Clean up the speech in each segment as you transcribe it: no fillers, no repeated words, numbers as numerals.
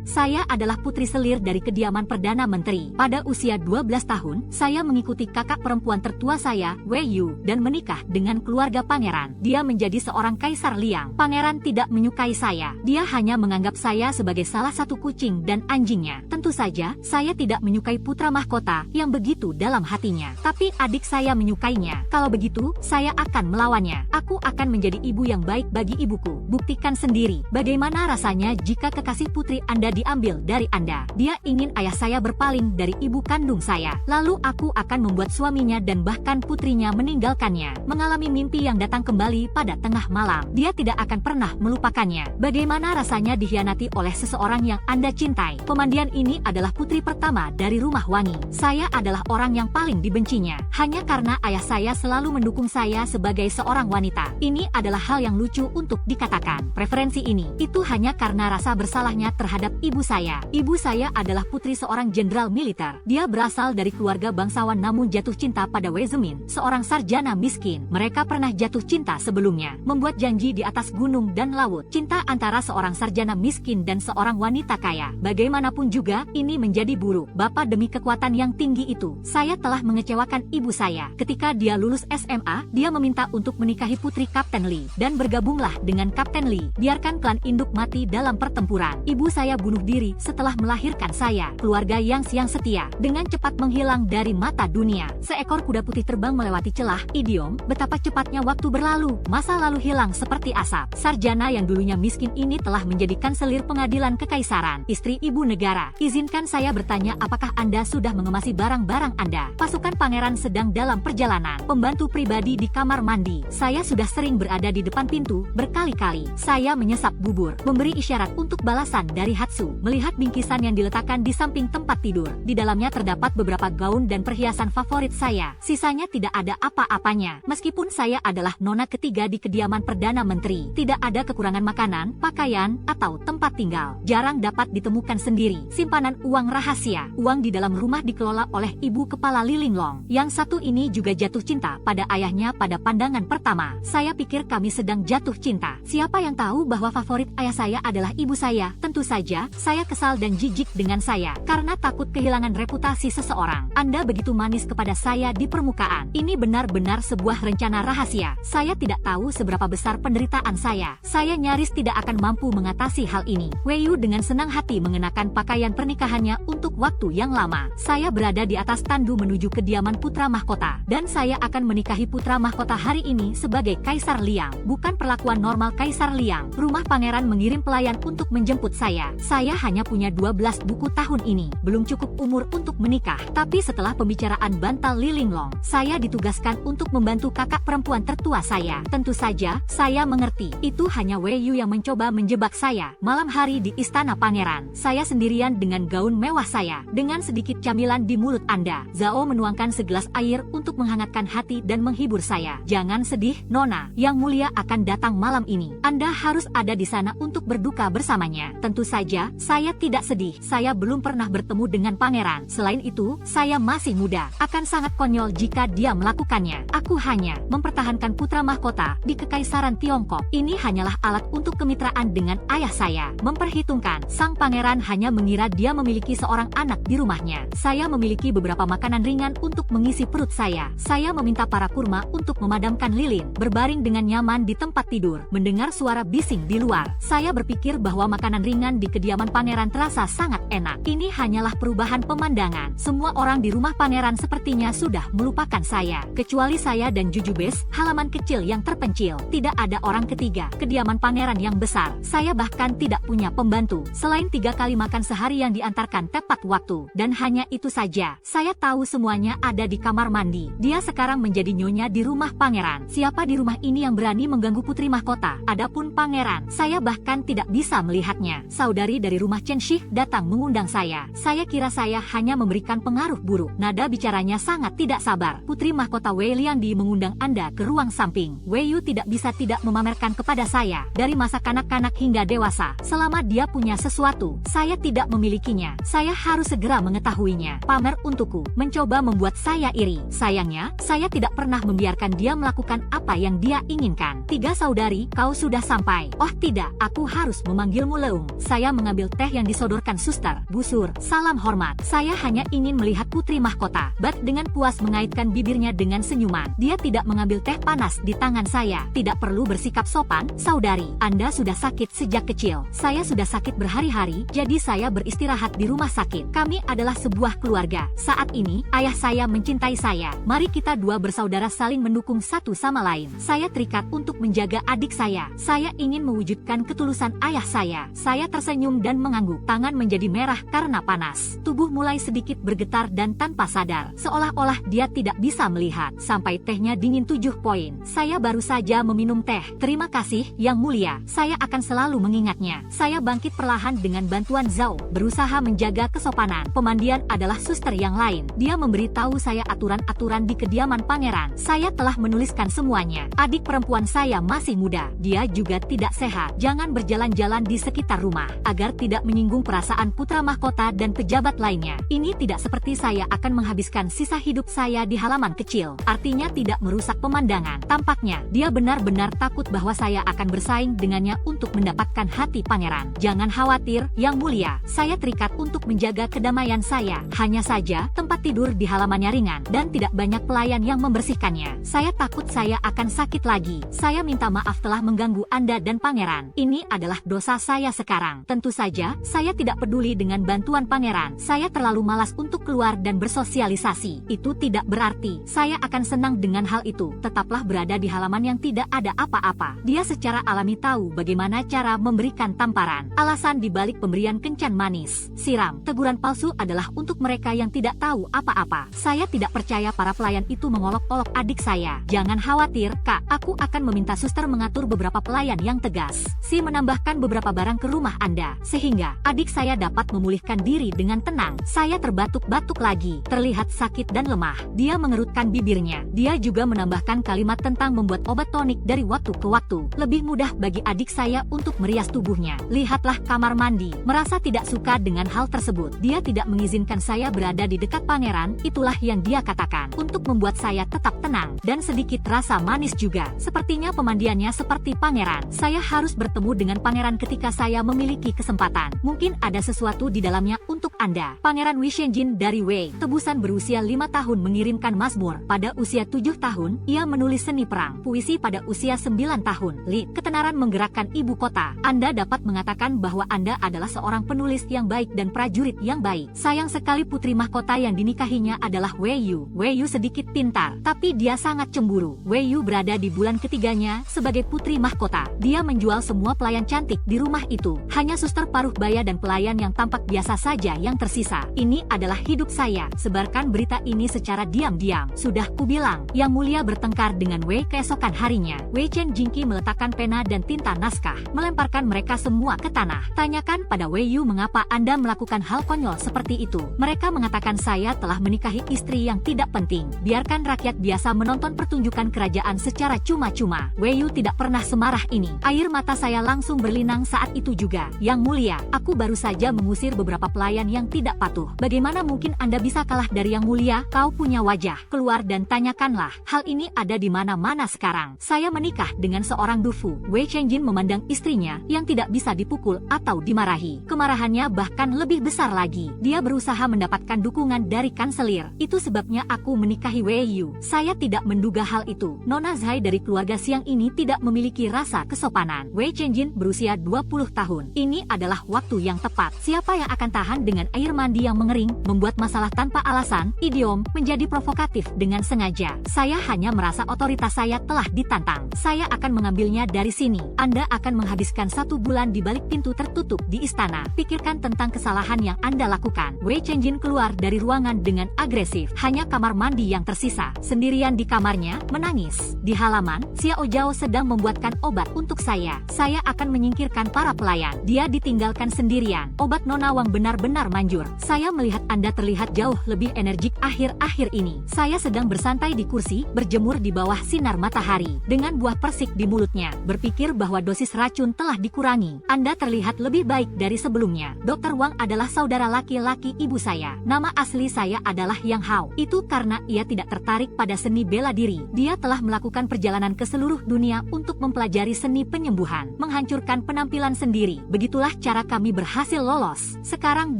Saya adalah putri selir dari kediaman Perdana Menteri. Pada usia 12 tahun, saya mengikuti kakak perempuan tertua saya, Wei Yu, dan menikah dengan keluarga pangeran. Dia menjadi seorang kaisar Liang. Pangeran tidak menyukai saya. Dia hanya menganggap saya sebagai salah satu kucing dan anjingnya. Tentu saja, saya tidak menyukai putra mahkota yang begitu dalam hatinya. Tapi adik saya menyukainya. Kalau begitu, saya akan melawannya. Aku akan menjadi ibu yang baik bagi ibuku. Buktikan sendiri. Bagaimana rasanya jika kekasih putri Anda diambil dari Anda? Dia ingin ayah saya berpaling dari ibu kandung saya. Lalu aku akan membuat suaminya dan bahkan putrinya meninggalkannya. Mengalami mimpi yang datang kembali pada tengah malam. Dia tidak akan pernah melupakannya. Bagaimana rasanya dikhianati oleh seseorang yang Anda cintai? Pemandian ini adalah putri pertama dari Rumah Wangi. Saya adalah orang yang paling dibencinya. Hanya karena ayah saya selalu mendukung saya sebagai seorang wanita. Ini adalah hal yang lucu untuk dikatakan. Preferensi ini, itu hanya karena rasa bersalahnya terhadap ibu saya. Ibu saya adalah putri seorang jenderal militer. Dia berasal dari keluarga bangsawan namun jatuh cinta pada Wei Zemin, seorang sarjana miskin. Mereka pernah jatuh cinta sebelumnya, membuat janji di atas gunung dan laut. Cinta antara seorang sarjana miskin dan seorang wanita kaya. Bagaimanapun juga, ini menjadi buruk. Bapak demi kekuatan yang tinggi itu, saya telah mengecewakan ibu saya. Ketika dia lulus SMA, dia meminta untuk menikahi putri Kapten Lee, dan bergabunglah dengan Kapten Lee. Biarkan klan induk mati dalam pertempuran. Ibu saya bunuh diri setelah melahirkan saya. Keluarga yang siang setia, dengan cepat menghilang dari mata dunia. Seekor kuda putih terbang melewati celah. Idiom, betapa cepatnya waktu berlalu. Masa lalu hilang seperti asap. Sarjana yang dulunya miskin ini telah menjadikan selir pengadilan kekaisaran. Istri ibu negara, izinkan saya bertanya, apakah Anda sudah mengemasi barang-barang Anda? Pasukan pangeran sedang dalam perjalanan. Pembantu pribadi di kamar mandi. Saya sudah sering berada di depan pintu, berkali-kali. Saya menyesap bubur, memberi isyarat untuk balasan dari Hatsu. Melihat bingkisan yang diletakkan di samping tempat tidur. Di dalamnya terdapat beberapa gaun dan perhiasan favorit saya. Sisanya tidak ada apa-apanya. Meskipun saya adalah nona ketiga di kediaman Perdana Menteri, tidak ada kekurangan makanan, pakaian, atau tempat tinggal. Jarang dapat ditemukan sendiri. Simpanan uang rahasia. Uang di dalam rumah dikelola oleh ibu kepala Li Linglong. Yang satu ini juga jatuh cinta pada ayahnya pada pandangan pertama. Saya pikir kami sedang jatuh cinta. Siapa yang tahu bahwa favorit ayah saya adalah ibu saya? Tentu saja, saya kesal dan jijik dengan saya, karena takut kehilangan reputasi seseorang. Anda begitu manis kepada saya di permukaan. Ini benar-benar sebuah rencana rahasia. Saya tidak tahu seberapa besar penderitaan saya. Saya nyaris tidak akan mampu mengatasi hal ini. Wei Yu dengan senang hati mengenakan pakaian pernikahannya untuk waktu yang lama. Saya berada di atas tandu menuju kediaman putra mahkota, dan saya akan menikahi putra mahkota hari ini sebagai Kaisar Liang. Bukan perlakuan normal Kaisar Liang. Rumah pangeran mengirim pelayan untuk menjemput saya. Saya hanya punya 12 buku tahun ini. Belum cukup umur untuk menikah. Tapi setelah pembicaraan bantal Li Linglong, saya ditugaskan untuk membantu kakak perempuan tertua saya. Tentu saja, saya mengerti. Itu hanya Wei Yu yang mencoba menjebak saya. Malam hari di istana pangeran, saya sendirian dengan gaun mewah saya. Dengan sedikit camilan di mulut Anda, Zhao menuangkan segelas air untuk menghangatkan hati dan menghibur saya. Jangan sedih, Nona. Yang mulia akan datang malam ini. Anda harus ada di sana untuk berduka bersamanya. Tentu saja, saya tidak sedih. Saya belum pernah bertemu dengan pangeran. Selain itu, saya masih muda. Akan sangat konyol jika dia melakukannya. Aku hanya mempertahankan putra mahkota di kekaisaran Tiongkok. Ini hanyalah alat untuk kemitraan dengan ayah saya. Memperhitungkan, sang pangeran hanya mengira dia memiliki seorang anak di rumahnya. Saya memiliki beberapa makanan ringan untuk mengisi perut saya. Saya meminta para kurma untuk memadamkan lilin. Berbaring dengan nyaman di tempat tidur, mendengar suara bising di luar. Saya berpikir bahwa makanan ringan di kediaman pangeran terasa sangat enak. Ini hanyalah perubahan pemandangan. Semua orang di rumah pangeran sepertinya sudah melupakan saya. Kecuali saya dan Jujubes, halaman kecil yang terpencil. Tidak ada orang ketiga. Kediaman pangeran yang besar. Saya bahkan tidak punya pembantu. Selain 3 kali makan sehari yang diantarkan tepat waktu. Dan hanya itu saja. Saya tahu semuanya ada di kamar mandi. Dia sekarang menjadi nyonya di rumah pangeran. Siapa di rumah ini yang berani mengganggu putri mahkota? Adapun pangeran, saya bahkan tidak bisa melihatnya. Saudari dari rumah Chen Shi datang mengundang saya. Saya kira saya hanya memberikan pengaruh buruk. Nada bicaranya sangat tidak sabar. Putri mahkota Wei Liandi mengundang Anda ke ruang samping. Wei Yu tidak bisa tidak memamerkan kepada saya. Dari masa kanak-kanak hingga dewasa. Selama dia punya sesuatu, saya tidak memilikinya. Saya harus segera mengetahuinya. Pamer untukku. Mencoba membuat saya iri. Sayangnya, saya tidak pernah membiarkan dia melakukan apa yang dia inginkan. 3 saudari, kau sudah sampai. Oh tidak, aku harus memanggilmu Leung. Saya mengambil mengambil teh yang disodorkan suster. Busur, salam hormat. Saya hanya ingin melihat putri mahkota. Bud dengan puas mengaitkan bibirnya dengan senyuman. Dia tidak mengambil teh panas di tangan saya. Tidak perlu bersikap sopan, saudari. Anda sudah sakit sejak kecil. Saya sudah sakit berhari-hari, jadi saya beristirahat di rumah sakit. Kami adalah sebuah keluarga. Saat ini, ayah saya mencintai saya. Mari kita dua bersaudara saling mendukung satu sama lain. Saya terikat untuk menjaga adik saya. Saya ingin mewujudkan ketulusan ayah saya. Saya tersenyum dan mengangguk. Tangan menjadi merah karena panas. Tubuh mulai sedikit bergetar dan tanpa sadar, seolah-olah dia tidak bisa melihat. Sampai tehnya dingin 7 poin. Saya baru saja meminum teh. Terima kasih, Yang Mulia. Saya akan selalu mengingatnya. Saya bangkit perlahan dengan bantuan Zhao, berusaha menjaga kesopanan. Pemandian adalah suster yang lain. Dia memberitahu saya aturan-aturan di kediaman pangeran. Saya telah menuliskan semuanya. Adik perempuan saya masih muda. Dia juga tidak sehat. Jangan berjalan-jalan di sekitar rumah, agar tidak menyinggung perasaan putra mahkota dan pejabat lainnya. Ini tidak seperti saya akan menghabiskan sisa hidup saya di halaman kecil. Artinya tidak merusak pemandangan. Tampaknya, dia benar-benar takut bahwa saya akan bersaing dengannya untuk mendapatkan hati pangeran. Jangan khawatir, Yang Mulia. Saya terikat untuk menjaga kedamaian saya. Hanya saja, tempat tidur di halamannya ringan, dan tidak banyak pelayan yang membersihkannya. Saya takut saya akan sakit lagi. Saya minta maaf telah mengganggu Anda dan pangeran. Ini adalah dosa saya sekarang. Tentu saja, saya tidak peduli dengan bantuan pangeran. Saya terlalu malas untuk keluar dan bersosialisasi. Itu tidak berarti saya akan senang dengan hal itu. Tetaplah berada di halaman yang tidak ada apa-apa. Dia secara alami tahu bagaimana cara memberikan tamparan. Alasan dibalik pemberian kencan manis, siram, teguran palsu adalah untuk mereka yang tidak tahu apa-apa. Saya tidak percaya para pelayan itu mengolok-olok adik saya. Jangan khawatir, Kak. Aku akan meminta suster mengatur beberapa pelayan yang tegas. Si menambahkan beberapa barang ke rumah Anda, sehingga adik saya dapat memulihkan diri dengan tenang. Saya terbatuk-batuk lagi, terlihat sakit dan lemah. Dia mengerutkan bibirnya. Dia juga menambahkan kalimat tentang membuat obat tonik dari waktu ke waktu. Lebih mudah bagi adik saya untuk merias tubuhnya. Lihatlah kamar mandi. Merasa tidak suka dengan hal tersebut. Dia tidak mengizinkan saya berada di dekat pangeran. Itulah yang dia katakan. Untuk membuat saya tetap tenang dan sedikit rasa manis juga. Sepertinya pemandiannya seperti pangeran. Saya harus bertemu dengan pangeran ketika saya memiliki kesempatan. Mungkin ada sesuatu di dalamnya untuk Anda. Pangeran Wei Shenjin dari Wei, tebusan berusia 5 tahun mengirimkan mazmur. Pada usia 7 tahun, ia menulis seni perang. Puisi pada usia 9 tahun. Li, ketenaran menggerakkan ibu kota. Anda dapat mengatakan bahwa Anda adalah seorang penulis yang baik dan prajurit yang baik. Sayang sekali putri mahkota yang dinikahinya adalah Wei Yu. Wei Yu sedikit pintar, tapi dia sangat cemburu. Wei Yu berada di bulan ketiganya sebagai putri mahkota. Dia menjual semua pelayan cantik di rumah itu. Hanya suster paruh baya dan pelayan yang tampak biasa saja yang tersisa. Ini adalah hidup saya. Sebarkan berita ini secara diam-diam. Sudah kubilang. Yang Mulia bertengkar dengan Wei keesokan harinya. Wei Chen Jingqi meletakkan pena dan tinta naskah, melemparkan mereka semua ke tanah. Tanyakan pada Wei Yu mengapa Anda melakukan hal konyol seperti itu. Mereka mengatakan saya telah menikahi istri yang tidak penting. Biarkan rakyat biasa menonton pertunjukan kerajaan secara cuma-cuma. Wei Yu tidak pernah semarah ini. Air mata saya langsung berlinang saat itu juga. Yang Mulia, aku baru saja mengusir beberapa pelayan yang tidak patuh. Bagaimana mungkin Anda bisa kalah dari Yang Mulia? Kau punya wajah. Keluar dan tanyakanlah. Hal ini ada di mana-mana sekarang. Saya menikah dengan seorang dufu. Wei Chenjin memandang istrinya yang tidak bisa dipukul atau dimarahi. Kemarahannya bahkan lebih besar lagi. Dia berusaha mendapatkan dukungan dari kanselir. Itu sebabnya aku menikahi Wei Yu. Saya tidak menduga hal itu. Nona Zhai dari keluarga siang ini tidak memiliki rasa kesopanan. Wei Chenjin berusia 20 tahun. Ini adalah waktu yang tepat. Siapa yang akan tahan dengan air mandi yang mengering, membuat masalah tanpa alasan, idiom, menjadi provokatif dengan sengaja. Saya hanya merasa otoritas saya telah ditantang. Saya akan mengambilnya dari sini. Anda akan menghabiskan 1 bulan di balik pintu tertutup di istana. Pikirkan tentang kesalahan yang Anda lakukan. Wei Chenjin keluar dari ruangan dengan agresif. Hanya kamar mandi yang tersisa. Sendirian di kamarnya, menangis. Di halaman, Xiao Zhao sedang membuatkan obat untuk saya. Saya akan menyingkirkan para pelayan. Dia ditinggalkan sendirian. Obat Nona Wang benar-benar manjur. Saya melihat Anda terlihat jauh lebih energik akhir-akhir ini. Saya sedang bersantai di kursi, berjemur di bawah sinar matahari, dengan buah persik di mulutnya, berpikir bahwa dosis racun telah dikurangi. Anda terlihat lebih baik dari sebelumnya. Dr. Wang adalah saudara laki-laki ibu saya. Nama asli saya adalah Yang Hao. Itu karena ia tidak tertarik pada seni bela diri. Dia telah melakukan perjalanan ke seluruh dunia untuk mempelajari seni penyembuhan, menghancurkan penampilan sendiri. Begitulah cara kami berhasil lolos. Sekarang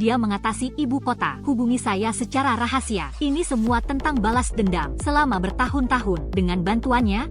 dia mengatasi ibu kota. Hubungi saya secara rahasia. Ini semua tentang balas dendam selama bertahun-tahun. Dengan bantuannya,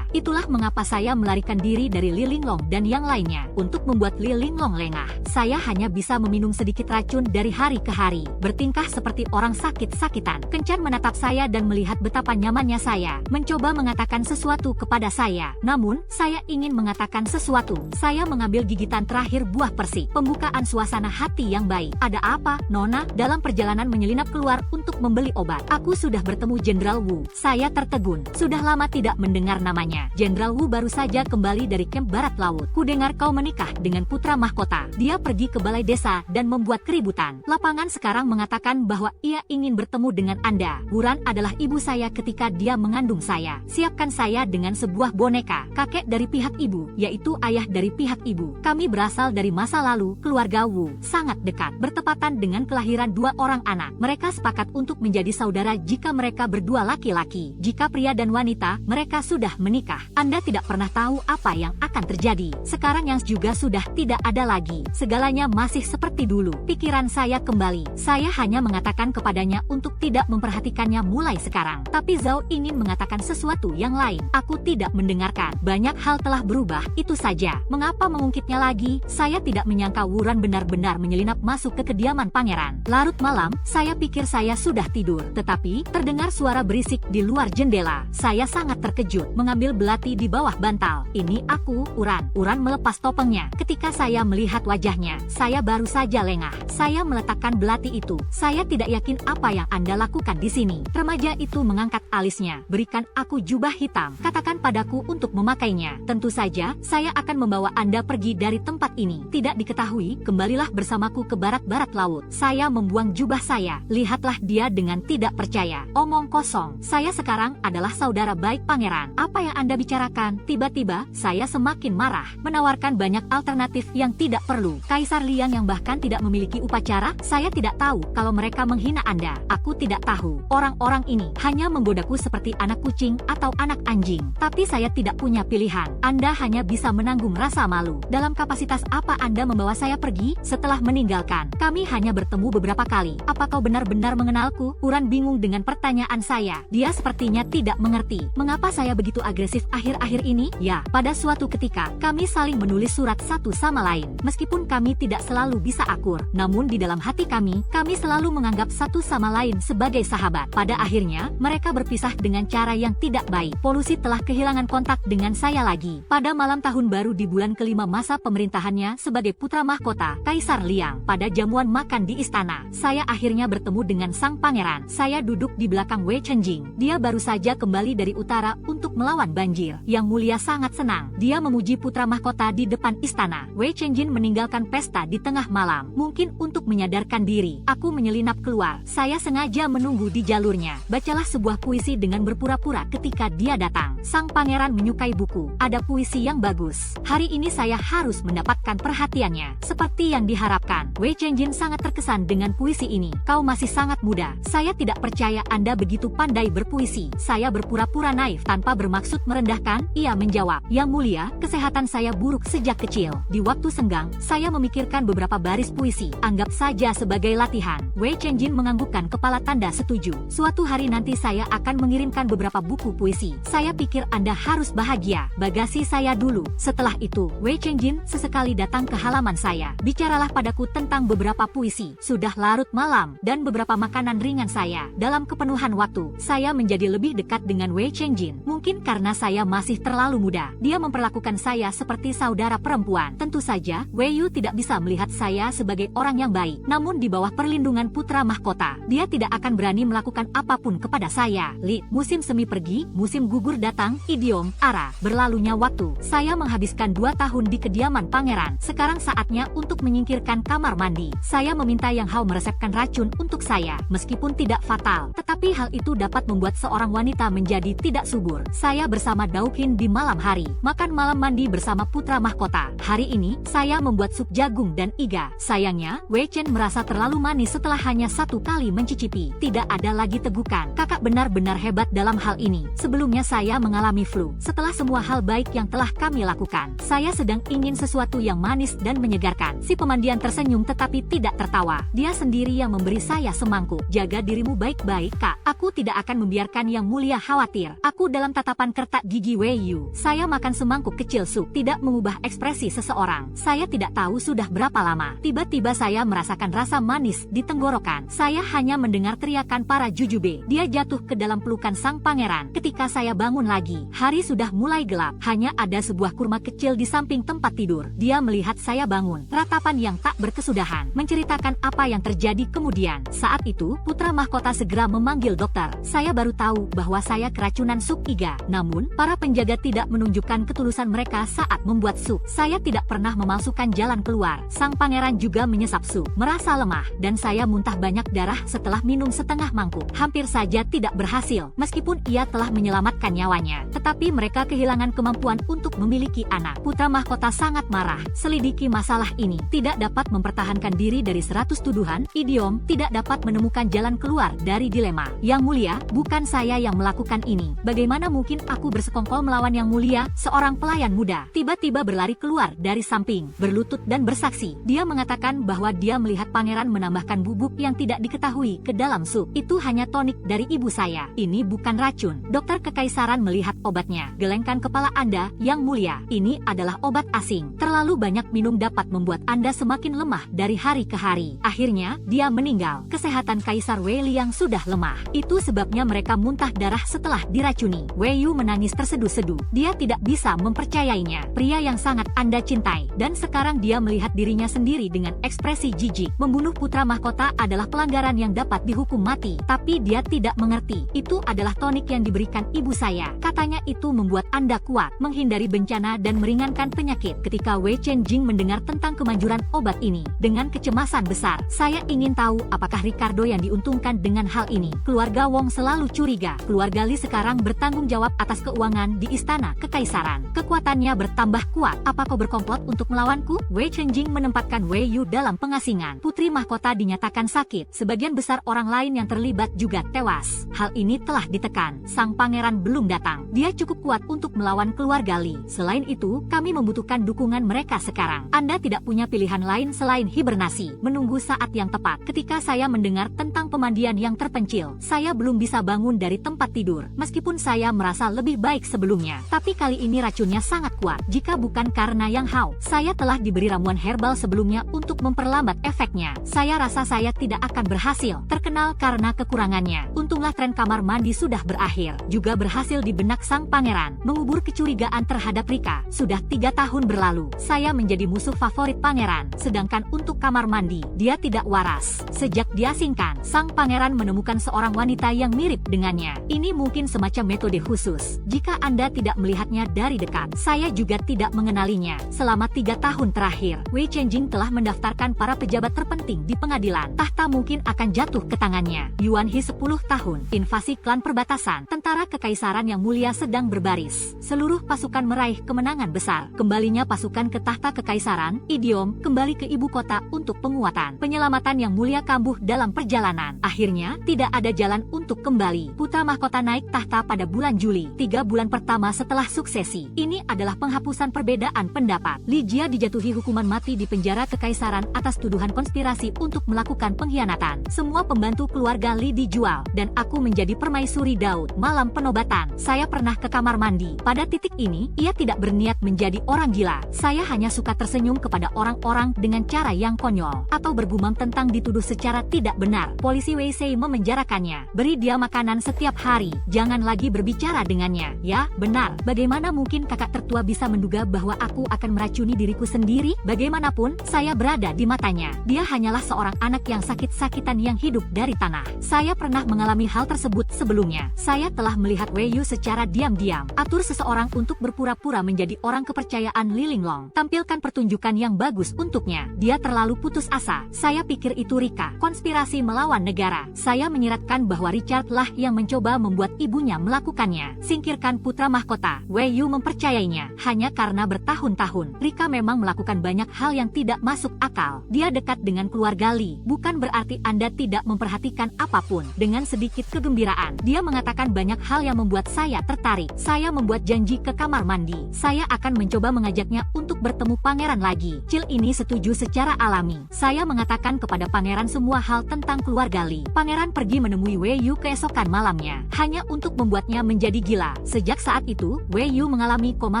itulah mengapa saya melarikan diri dari Li Linglong dan yang lainnya. Untuk membuat Li Linglong lengah, saya hanya bisa meminum sedikit racun dari hari ke hari, bertingkah seperti orang sakit-sakitan. Kencan menatap saya dan melihat betapa nyamannya saya, mencoba mengatakan sesuatu kepada saya. Namun, saya ingin mengatakan sesuatu. Saya mengambil gigitan terakhir buah persik. Pembukaan suasana hati yang baik. Ada apa, Nona? Dalam perjalanan menyelinap keluar untuk membeli obat, aku sudah bertemu Jenderal Wu. Saya tertegun. Sudah lama tidak mendengar namanya. Jenderal Wu baru saja kembali dari kamp barat laut. Kudengar kau menikah dengan putra mahkota. Dia pergi ke balai desa dan membuat keributan. Lapangan sekarang mengatakan bahwa ia ingin bertemu dengan Anda. Wuran adalah ibu saya ketika dia mengandung saya. Siapkan saya dengan sebuah boneka. Kakek dari pihak ibu, yaitu ayah dari pihak ibu. Kami berasal dari masa lalu. Keluarga Wu sangat dekat, bertepatan dengan kelahiran dua orang anak. Mereka sepakat untuk menjadi saudara jika mereka berdua laki-laki. Jika pria dan wanita, mereka sudah menikah. Anda tidak pernah tahu apa yang akan terjadi. Sekarang yang juga sudah tidak ada lagi. Segalanya masih seperti dulu. Pikiran saya kembali. Saya hanya mengatakan kepadanya untuk tidak memperhatikannya mulai sekarang. Tapi Zhao ingin mengatakan sesuatu yang lain. Aku tidak mendengarkan. Banyak hal telah berubah, itu saja. Mengapa mengungkitnya lagi? Saya tidak menyangka Wuran benar-benar menyelinap masuk ke kediaman pangeran. Larut malam, saya pikir saya sudah tidur. Tetapi, terdengar suara berisik di luar jendela. Saya sangat terkejut, mengambil belati di bawah bantal. Ini aku, Wuran. Wuran melepas topengnya. Ketika saya melihat wajahnya, saya baru saja lengah. Saya meletakkan belati itu. Saya tidak yakin apa yang Anda lakukan di sini. Remaja itu mengangkat alisnya. Berikan aku jubah hitam. Katakan padaku untuk memakainya. Tentu saja, saya akan membawa Anda pergi dari tempat ini. Tidak diketahui, kembalilah bersamaku ke barat-barat laut. Saya membuang jubah saya. Lihatlah dia dengan tidak percaya. Omong kosong. Saya sekarang adalah saudara baik pangeran. Apa yang Anda bicarakan? Tiba-tiba, saya semakin marah. Menawarkan banyak alternatif yang tidak perlu. Kaisar Liang yang bahkan tidak memiliki upacara. Saya tidak tahu kalau mereka menghina Anda. Aku tidak tahu. Orang-orang ini hanya menggodaku seperti anak kucing atau anak anjing. Tapi saya tidak punya pilihan. Anda hanya bisa menanggung rasa malu. Dalam kapasitas apa Anda membawa saya pergi? Setelah meninggalkan, kami hanya bertemu beberapa kali. Apa kau benar-benar mengenalku? Wuran bingung dengan pertanyaan saya. Dia sepertinya tidak mengerti. Mengapa saya begitu agresif akhir-akhir ini? Ya, pada suatu ketika, kami saling menulis surat satu sama lain. Meskipun kami tidak selalu bisa akur, namun di dalam hati kami selalu menganggap satu sama lain sebagai sahabat. Pada akhirnya, mereka berpisah dengan cara yang tidak baik. Polusi telah kehilangan kontak dengan saya lagi. Pada malam tahun baru di bulan kelima masa pemerintahannya sebagai putra mahkota, Kaisar Liang, pada jamuan makan di istana, saya akhirnya bertemu dengan sang pangeran. Saya duduk di belakang Wei Chenjing. Dia baru saja kembali dari utara untuk melawan banjir. Yang mulia sangat senang. Dia memuji putra mahkota di depan istana. Wei Chenjing meninggalkan pesta di tengah malam, mungkin untuk menyadarkan diri. Aku menyelinap keluar. Saya sengaja menunggu di jalurnya. Bacalah sebuah puisi dengan berpura-pura ketika dia datang. Sang pangeran menyukai buku. Ada puisi yang bagus. Hari ini saya harus mendapatkan perhatiannya. Seperti yang diharapkan. Wei Chenjin sangat terkesan dengan puisi ini. Kau masih sangat muda. Saya tidak percaya Anda begitu pandai berpuisi. Saya berpura-pura naif tanpa bermaksud merendahkan. Ia menjawab, Yang mulia, kesehatan saya buruk sejak kecil. Di waktu senggang, saya memikirkan beberapa baris puisi. Anggap saja sebagai latihan. Wei Chenjin menganggukkan kepala tanda setuju. Suatu hari nanti saya akan mengirimkan beberapa buku puisi. Saya pikir Anda harus bahagia. Bagasi saya dulu. Setelah itu, Wei Chenjin sesekali datang ke halaman saya. Bicaralah padaku tentang beberapa puisi. Sudah larut malam, dan beberapa makanan ringan saya. Dalam kepenuhan waktu, saya menjadi lebih dekat dengan Wei Chenjin. Mungkin karena saya masih terlalu muda. Dia memperlakukan saya seperti saudara perempuan. Tentu saja, Wei Yu tidak bisa melihat saya sebagai orang yang baik. Namun di bawah perlindungan putra mahkota, dia tidak akan berani melakukan apapun kepada saya. Musim semi pergi, musim gugur datang, idiom, arah. Berlalunya waktu, saya menghabiskan 2 tahun di kediaman pangeran. Sekarang saatnya untuk menyingkirkan kamar mandi. Saya Saya meminta Yang Hao meresepkan racun untuk saya, meskipun tidak fatal. Tetapi hal itu dapat membuat seorang wanita menjadi tidak subur. Saya bersama Daukin di malam hari, makan malam mandi bersama putra mahkota. Hari ini, saya membuat sup jagung dan iga. Sayangnya, Wei Chen merasa terlalu manis setelah hanya satu kali mencicipi. Tidak ada lagi tegukan. Kakak benar-benar hebat dalam hal ini. Sebelumnya saya mengalami flu. Setelah semua hal baik yang telah kami lakukan, saya sedang ingin sesuatu yang manis dan menyegarkan. Si pemandian tersenyum tetapi tidak tertawa. Dia sendiri yang memberi saya semangkuk. Jaga dirimu baik-baik, Kak. Aku tidak akan membiarkan Yang Mulia khawatir. Aku dalam tatapan kertak gigi Wei Yu. Saya makan semangkuk kecil sup, tidak mengubah ekspresi seseorang. Saya tidak tahu sudah berapa lama. Tiba-tiba saya merasakan rasa manis di tenggorokan. Saya hanya mendengar teriakan para jujube. Dia jatuh ke dalam pelukan sang pangeran. Ketika saya bangun lagi, hari sudah mulai gelap. Hanya ada sebuah kurma kecil di samping tempat tidur. Dia melihat saya bangun. Ratapan yang tak berkesudahan, menceritakan apa yang terjadi kemudian. Saat itu, putra mahkota segera memanggil dokter. Saya baru tahu bahwa saya keracunan sup iga. Namun, para penjaga tidak menunjukkan ketulusan mereka saat membuat sup. Saya tidak pernah memalsukan jalan keluar. Sang pangeran juga menyesap sup, merasa lemah, dan saya muntah banyak darah setelah minum setengah mangkuk. Hampir saja tidak berhasil, meskipun ia telah menyelamatkan nyawanya. Tetapi mereka kehilangan kemampuan untuk memiliki anak. Putra mahkota sangat marah. Selidiki masalah ini. Tidak dapat mempertahankan diri dari 100 tuduhan, idiom, tidak dapat menemukan jalan keluar dari dilema. Yang Mulia, bukan saya yang melakukan ini. Bagaimana mungkin aku bersekongkol melawan Yang Mulia? Seorang pelayan muda tiba-tiba berlari keluar dari samping, berlutut dan bersaksi. Dia mengatakan bahwa dia melihat pangeran menambahkan bubuk yang tidak diketahui ke dalam sup. Itu hanya tonik dari ibu saya. Ini bukan racun. Dokter kekaisaran melihat obatnya. Gelengkan kepala Anda, Yang Mulia. Ini adalah obat asing. Terlalu banyak minum dapat membuat Anda semakin lemah dari hari ke hari. Akhirnya, dia meninggal. Kesehatan Kaisar Wei Liang sudah lemah. Itu sebabnya mereka muntah darah setelah diracuni. Wei Yu menangis terseduh-seduh. Dia tidak bisa mempercayainya. Pria yang sangat Anda cintai. Dan sekarang dia melihat dirinya sendiri dengan ekspresi jijik. Membunuh putra mahkota adalah pelanggaran yang dapat dihukum mati. Tapi dia tidak mengerti. Itu adalah tonik yang diberikan ibu saya. Katanya itu membuat Anda kuat, menghindari bencana dan meringankan penyakit. Ketika Wei Chen Jing mendengar tentang kemanjuran obat ini, dengan kecemasan besar, saya ingin tahu apakah Ricardo yang diuntungkan dengan hal ini. Keluarga Wong selalu curiga. Keluarga Li sekarang bertanggung jawab atas keuangan di istana kekaisaran. Kekuatannya bertambah kuat. Apa kau berkomplot untuk melawanku? Wei Chen Jing menempatkan Wei Yu dalam pengasingan. Putri mahkota dinyatakan sakit. Sebagian besar orang lain yang terlibat juga tewas. Hal ini telah ditekan. Sang pangeran belum datang. Dia cukup kuat untuk melawan keluarga Li. Selain itu, kami membutuhkan dukungan mereka sekarang. Anda tidak punya pilihan lain selain hibernasi. Menunggu saat yang tepat. Ketika saya mendengar tentang pemandian yang terpencil, saya belum bisa bangun dari tempat tidur. Meskipun saya merasa lebih baik sebelumnya. Tapi kali ini racunnya sangat kuat. Jika bukan karena Yang Hao, saya telah diberi ramuan herbal sebelumnya untuk memperlambat efeknya. Saya rasa saya tidak akan berhasil. Terkenal karena kekurangannya. Untunglah tren kamar mandi sudah berakhir. Juga berhasil di benak sang pangeran. Mengubur kecurigaan terhadap Rika. Sudah 3 tahun berlalu. Saya menjadi musuh favorit pangeran. Sedangkan untuk kamar mandi, dia tidak waras. Sejak diasingkan, sang pangeran menemukan seorang wanita yang mirip dengannya. Ini mungkin semacam metode khusus. Jika Anda tidak melihatnya dari dekat, saya juga tidak mengenalinya. Selama 3 tahun terakhir, Wei Chen Jing telah mendaftarkan para pejabat terpenting di pengadilan. Tahta mungkin akan jatuh ke tangannya. Yuan He 10 tahun. Invasi klan perbatasan. Tentara kekaisaran yang mulia sedang berbaris. Seluruh pasukan meraih kemenangan besar. Kembalinya pasukan ke tahta kekaisaran, idiom, kembali ke ibu kota untuk penguatan. Penyelamatan yang mulia kambuh dalam perjalanan. Akhirnya, tidak ada jalan untuk kembali. Putra mahkota naik tahta pada bulan Juli, 3 bulan pertama setelah suksesi. Ini adalah penghapusan perbedaan pendapat. Li Jia dijatuhi hukuman mati di penjara kekaisaran atas tuduhan konspirasi untuk melakukan pengkhianatan. Semua pembantu keluarga Li dijual, dan aku menjadi permaisuri Daud. Malam penobatan, saya pernah ke kamar mandi. Pada titik ini, ia tidak berniat menjadi orang gila. Saya hanya suka tersenyum kepada orang-orang dengan cara yang konyol, atau bergumam tentang dituduh secara tidak benar. Polisi WC memenjarakannya. Beri dia makanan setiap hari. Jangan lagi berbicara dengannya. Ya, benar. Bagaimana mungkin kakak tertua bisa menduga bahwa aku akan meracuni diriku sendiri? Bagaimanapun, saya berada di matanya. Dia hanyalah seorang anak yang sakit-sakitan yang hidup dari tanah. Saya pernah mengalami hal tersebut sebelumnya. Saya telah setelah melihat Wei Yu secara diam-diam. Atur seseorang untuk berpura-pura menjadi orang kepercayaan Li Linglong. Tampilkan pertunjukan yang bagus untuknya. Dia terlalu putus asa. Saya pikir itu Rika. Konspirasi melawan negara. Saya menyiratkan bahwa Richard lah yang mencoba membuat ibunya melakukannya. Singkirkan putra mahkota. Wei Yu mempercayainya. Hanya karena bertahun-tahun, Rika memang melakukan banyak hal yang tidak masuk akal. Dia dekat dengan keluarga Li. Bukan berarti Anda tidak memperhatikan apapun. Dengan sedikit kegembiraan, dia mengatakan banyak hal yang membuat saya tertarik. Saya membuat janji ke kamar mandi. Saya akan mencoba mengajaknya untuk bertemu pangeran lagi. Cil ini setuju secara alami. Saya mengatakan kepada pangeran semua hal tentang keluarga Li. Pangeran pergi menemui Wei Yu keesokan malamnya, hanya untuk membuatnya menjadi gila. Sejak saat itu, Wei Yu mengalami koma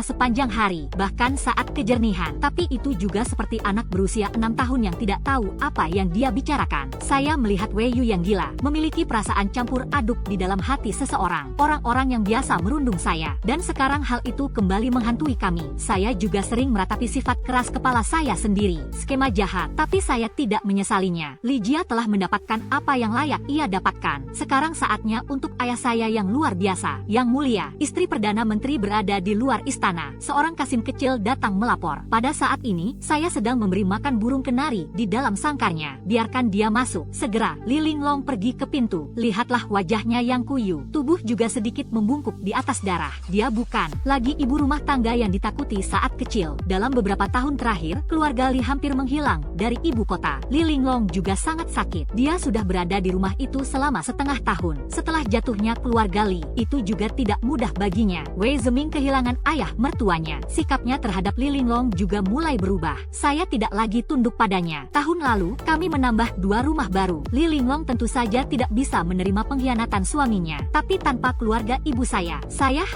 sepanjang hari, bahkan saat kejernihan. Tapi itu juga seperti anak berusia 6 tahun yang tidak tahu apa yang dia bicarakan. Saya melihat Wei Yu yang gila, memiliki perasaan campur aduk di dalam hati seseorang. Orang-orang yang biasa merundung saya. Dan sekarang hal itu kembali menghantui kami. Saya juga sering meratapi sifat keras kepala saya sendiri. Skema jahat, tapi saya tidak menyesalinya. Li Jia telah mendapatkan apa yang layak ia dapatkan. Sekarang saatnya untuk ayah saya yang luar biasa, yang mulia. Istri Perdana Menteri berada di luar istana. Seorang Kasim kecil datang melapor. Pada saat ini, saya sedang memberi makan burung kenari di dalam sangkarnya. Biarkan dia masuk. Segera, Li Linglong pergi ke pintu. Lihatlah wajahnya yang kuyu. Tubuh juga sedikit membungkuk di atas darah. Dia bukan lagi ibu rumah tangga yang ditakuti saat kecil. Dalam beberapa tahun terakhir, keluarga Li hampir menghilang dari ibu kota. Li Linglong juga sangat sakit. Dia sudah berada di rumah itu selama setengah tahun. Setelah jatuhnya keluarga Li, itu juga tidak mudah baginya. Wei Zeming kehilangan ayah mertuanya. Sikapnya terhadap Li Linglong juga mulai berubah. Saya tidak lagi tunduk padanya. Tahun lalu, kami menambah 2 rumah baru. Li Linglong tentu saja tidak bisa menerima pengkhianatan suaminya. Tapi tanpa keluarga ibu saya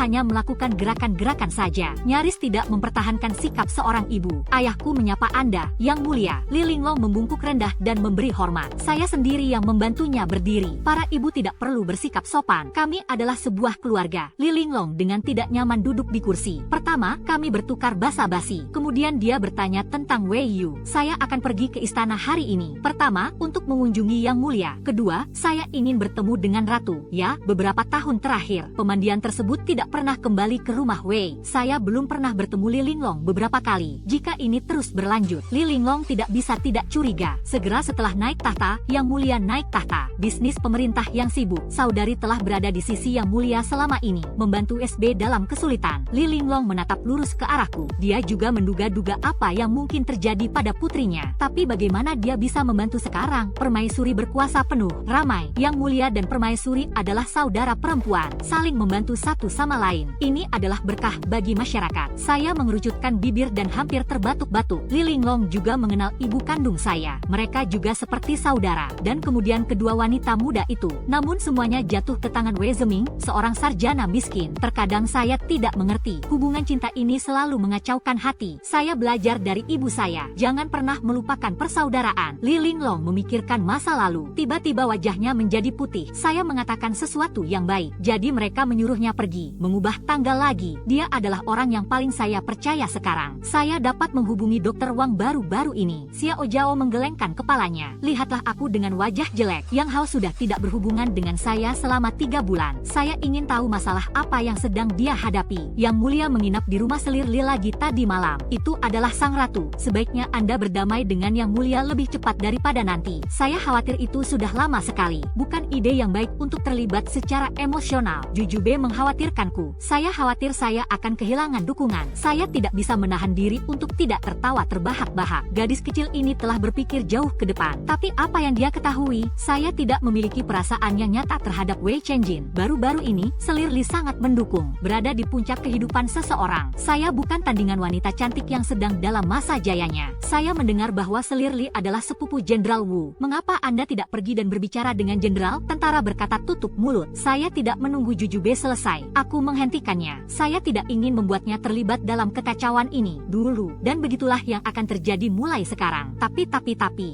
hanya melakukan gerakan-gerakan saja. Nyaris tidak mempertahankan sikap seorang ibu. Ayahku menyapa Anda, yang mulia. Li Linglong membungkuk rendah dan memberi hormat. Saya sendiri yang membantunya berdiri. Para ibu tidak perlu bersikap sopan. Kami adalah sebuah keluarga. Li Linglong dengan tidak nyaman duduk di kursi. Pertama, kami bertukar basa-basi. Kemudian dia bertanya tentang Wei Yu. Saya akan pergi ke istana hari ini. Pertama, untuk mengunjungi yang mulia. Kedua, saya ingin bertemu dengan ratu. Ya, beberapa tahun terakhir, pemandian tersebut tidak pernah kembali ke rumah Wei. Saya belum pernah bertemu Li Linglong beberapa kali. Jika ini terus berlanjut, Li Linglong tidak bisa tidak curiga. Segera setelah naik tahta, yang mulia naik tahta. Bisnis pemerintah yang sibuk. Saudari telah berada di sisi yang mulia selama ini, membantu SB dalam kesulitan. Li Linglong menatap lurus ke arahku. Dia juga menduga-duga apa yang mungkin terjadi pada putrinya. Tapi bagaimana dia bisa membantu sekarang? Permaisuri berkuasa penuh. Ramai. Yang mulia dan permaisuri adalah saudara perempuan, saling membantu satu sama lain. Ini adalah berkah bagi masyarakat. Saya mengerucutkan bibir dan hampir terbatuk-batuk. Li Linglong juga mengenal ibu kandung saya. Mereka juga seperti saudara. Dan kemudian kedua wanita muda itu. Namun semuanya jatuh ke tangan Wei Zeming, seorang sarjana miskin. Terkadang saya tidak mengerti. Hubungan cinta ini selalu mengacaukan hati. Saya belajar dari ibu saya. Jangan pernah melupakan persaudaraan. Li Linglong memikirkan masa lalu. Tiba-tiba wajahnya menjadi putih. Saya mengatakan sesuatu yang baik. Jadi mereka menyuruhnya pergi, mengubah tanggal lagi. Dia adalah orang yang paling saya percaya sekarang. Saya dapat menghubungi Dr. Wang baru-baru ini. Xiao Jiao menggelengkan kepalanya. Lihatlah aku dengan wajah jelek. Yang Hao sudah tidak berhubungan dengan saya selama 3 bulan. Saya ingin tahu masalah apa yang sedang dia hadapi. Yang mulia menginap di rumah selir Li lagi tadi malam. Itu adalah sang ratu. Sebaiknya Anda berdamai dengan yang mulia lebih cepat daripada nanti. Saya khawatir itu sudah lama sekali. Bukan ide yang baik untuk terlibat secara emosional. Jujube mengkhawatirkanku. Saya khawatir saya akan kehilangan dukungan. Saya tidak bisa menahan diri untuk tidak tertawa terbahak-bahak. Gadis kecil ini telah berpikir jauh ke depan. Tapi apa yang dia ketahui, saya tidak memiliki perasaan yang nyata terhadap Wei Chengjin. Baru-baru ini, selir Li sangat mendukung. Berada di puncak kehidupan seseorang. Saya bukan tandingan wanita cantik yang sedang dalam masa jayanya. Saya mendengar bahwa selir Li adalah sepupu Jenderal Wu. Mengapa Anda tidak pergi dan berbicara dengan Jenderal? Tentara berkata tutup mulut. Saya tidak menunggu Jujube selesai. Aku menghentikannya. Saya tidak ingin membuatnya terlibat dalam kekacauan ini dulu. Dan begitulah yang akan terjadi mulai sekarang. Tapi,